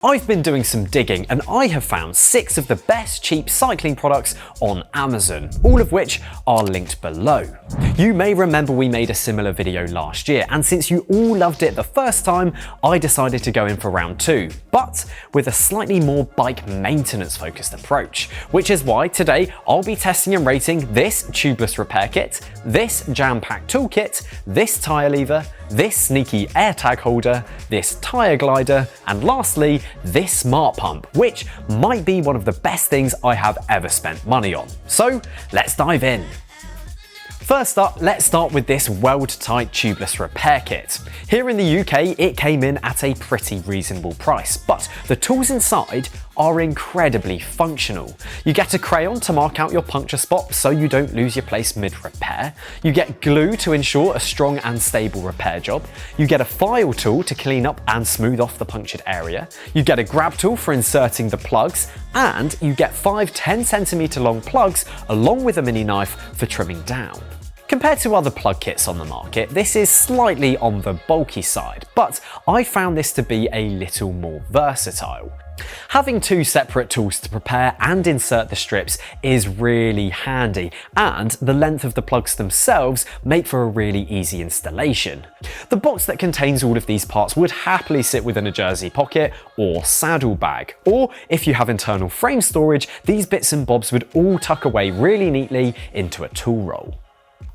I've been doing some digging and I have found 6 of the best cheap cycling products on Amazon, all of which are linked below. You may remember we made a similar video last year, and since you all loved it the first time, I decided to go in for round 2, but with a slightly more bike maintenance focused approach, which is why today I'll be testing and rating this Tubeless Repair Kit, this jam-packed toolkit, this tyre lever, this sneaky AirTag holder, this Tyre Glider, and lastly, this smart pump, which might be one of the best things I have ever spent money on. So let's dive in. First up, let's start with this weld-tight tubeless repair kit. Here in the UK, it came in at a pretty reasonable price, but the tools inside are incredibly functional. You get a crayon to mark out your puncture spot so you don't lose your place mid-repair. You get glue to ensure a strong and stable repair job. You get a file tool to clean up and smooth off the punctured area. You get a grab tool for inserting the plugs, and you get 5 10cm long plugs along with a mini knife for trimming down. Compared to other plug kits on the market, this is slightly on the bulky side, but I found this to be a little more versatile. Having 2 separate tools to prepare and insert the strips is really handy, and the length of the plugs themselves make for a really easy installation. The box that contains all of these parts would happily sit within a jersey pocket or saddle bag, or if you have internal frame storage, these bits and bobs would all tuck away really neatly into a tool roll.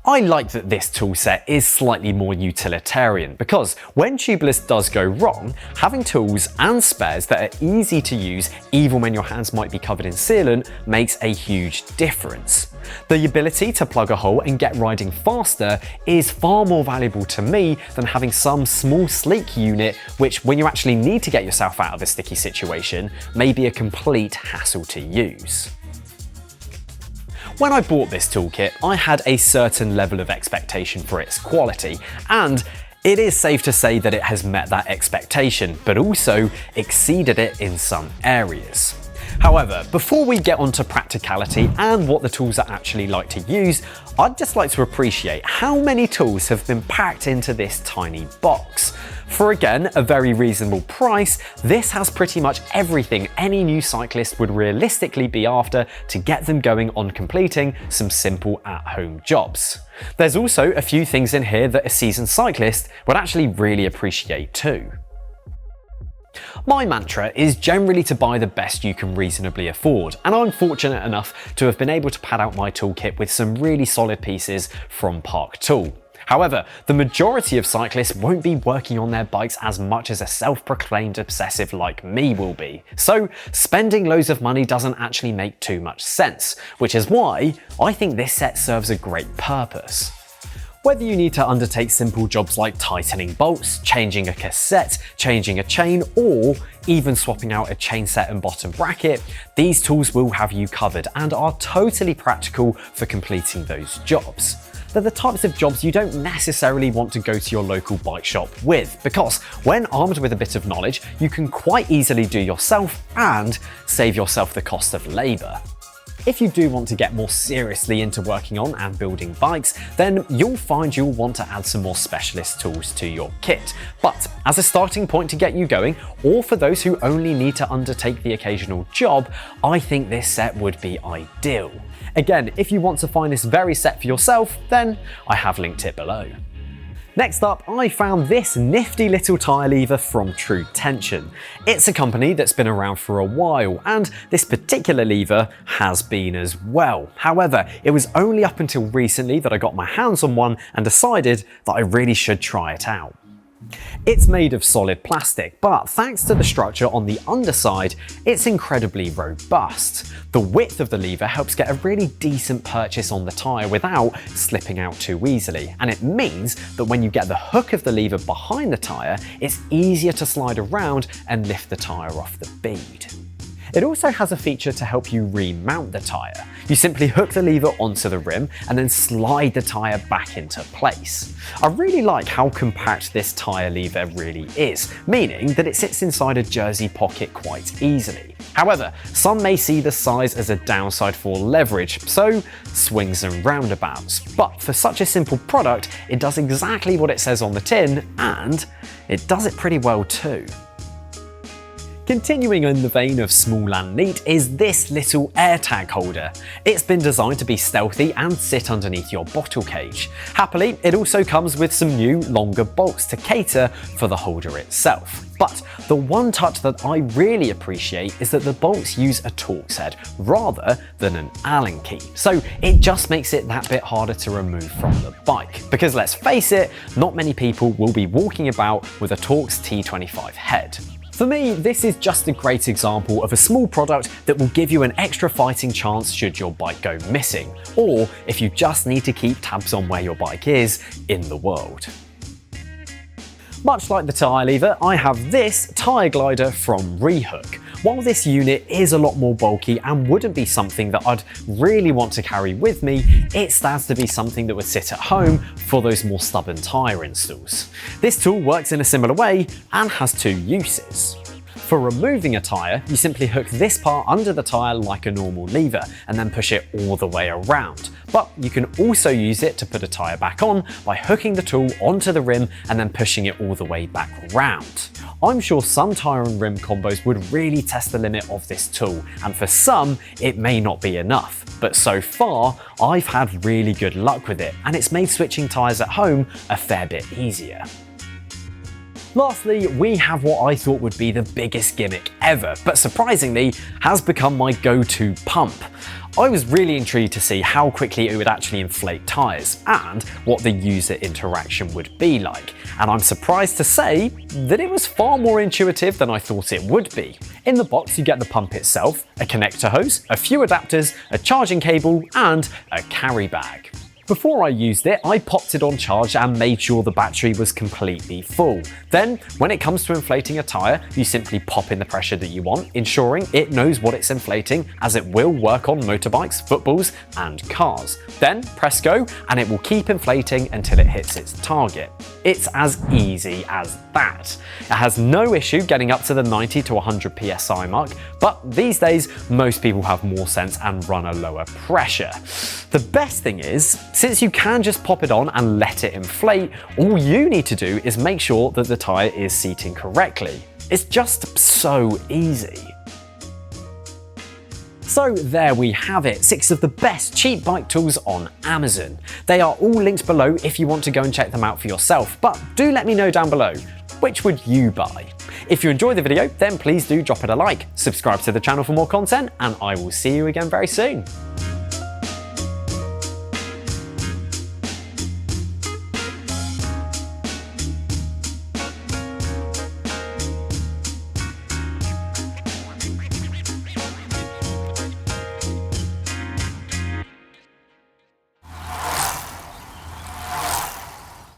I like that this toolset is slightly more utilitarian because when tubeless does go wrong, having tools and spares that are easy to use even when your hands might be covered in sealant makes a huge difference. The ability to plug a hole and get riding faster is far more valuable to me than having some small sleek unit which, when you actually need to get yourself out of a sticky situation, may be a complete hassle to use. When I bought this toolkit, I had a certain level of expectation for its quality, and it is safe to say that it has met that expectation, but also exceeded it in some areas. However, before we get onto practicality and what the tools are actually like to use, I'd just like to appreciate how many tools have been packed into this tiny box. For again, a very reasonable price, this has pretty much everything any new cyclist would realistically be after to get them going on completing some simple at-home jobs. There's also a few things in here that a seasoned cyclist would actually really appreciate too. My mantra is generally to buy the best you can reasonably afford, and I'm fortunate enough to have been able to pad out my toolkit with some really solid pieces from Park Tool. However, the majority of cyclists won't be working on their bikes as much as a self-proclaimed obsessive like me will be, so spending loads of money doesn't actually make too much sense, which is why I think this set serves a great purpose. Whether you need to undertake simple jobs like tightening bolts, changing a cassette, changing a chain, or even swapping out a chain set and bottom bracket, these tools will have you covered and are totally practical for completing those jobs. They're the types of jobs you don't necessarily want to go to your local bike shop with, because when armed with a bit of knowledge, you can quite easily do yourself and save yourself the cost of labour. If you do want to get more seriously into working on and building bikes, then you'll find you'll want to add some more specialist tools to your kit. But as a starting point to get you going, or for those who only need to undertake the occasional job, I think this set would be ideal. Again, if you want to find this very set for yourself, then I have linked it below. Next up, I found this nifty little tyre lever from Tru-Tension. It's a company that's been around for a while, and this particular lever has been as well. However, it was only up until recently that I got my hands on one and decided that I really should try it out. It's made of solid plastic, but thanks to the structure on the underside, it's incredibly robust. The width of the lever helps get a really decent purchase on the tyre without slipping out too easily, and it means that when you get the hook of the lever behind the tyre, it's easier to slide around and lift the tyre off the bead. It also has a feature to help you remount the tyre. You simply hook the lever onto the rim and then slide the tyre back into place. I really like how compact this tyre lever really is, meaning that it sits inside a jersey pocket quite easily. However, some may see the size as a downside for leverage, so swings and roundabouts. But for such a simple product, it does exactly what it says on the tin, and it does it pretty well too. Continuing in the vein of small and neat is this little AirTag holder. It's been designed to be stealthy and sit underneath your bottle cage. Happily, it also comes with some new, longer bolts to cater for the holder itself. But the one touch that I really appreciate is that the bolts use a Torx head rather than an Allen key, so it just makes it that bit harder to remove from the bike. Because let's face it, not many people will be walking about with a Torx T25 head. For me, this is just a great example of a small product that will give you an extra fighting chance should your bike go missing, or if you just need to keep tabs on where your bike is in the world. Much like the tyre lever, I have this Tyre Glider from Rehook. While this unit is a lot more bulky and wouldn't be something that I'd really want to carry with me, it stands to be something that would sit at home for those more stubborn tyre installs. This tool works in a similar way and has two uses. For removing a tyre, you simply hook this part under the tyre like a normal lever and then push it all the way around. But you can also use it to put a tyre back on by hooking the tool onto the rim and then pushing it all the way back round. I'm sure some tyre and rim combos would really test the limit of this tool, and for some it may not be enough. But so far, I've had really good luck with it, and it's made switching tyres at home a fair bit easier. Lastly, we have what I thought would be the biggest gimmick ever, but surprisingly has become my go-to pump. I was really intrigued to see how quickly it would actually inflate tyres and what the user interaction would be like, and I'm surprised to say that it was far more intuitive than I thought it would be. In the box you get the pump itself, a connector hose, a few adapters, a charging cable and a carry bag. Before I used it, I popped it on charge and made sure the battery was completely full. Then, when it comes to inflating a tyre, you simply pop in the pressure that you want, ensuring it knows what it's inflating, as it will work on motorbikes, footballs and cars. Then press go and it will keep inflating until it hits its target. It's as easy as that. It has no issue getting up to the 90 to 100 psi mark, but these days most people have more sense and run a lower pressure. The best thing is, since you can just pop it on and let it inflate, all you need to do is make sure that the tyre is seating correctly. It's just so easy. So there we have it, 6 of the best cheap bike tools on Amazon. They are all linked below if you want to go and check them out for yourself, but do let me know down below, which would you buy? If you enjoyed the video, then please do drop it a like, subscribe to the channel for more content, and I will see you again very soon.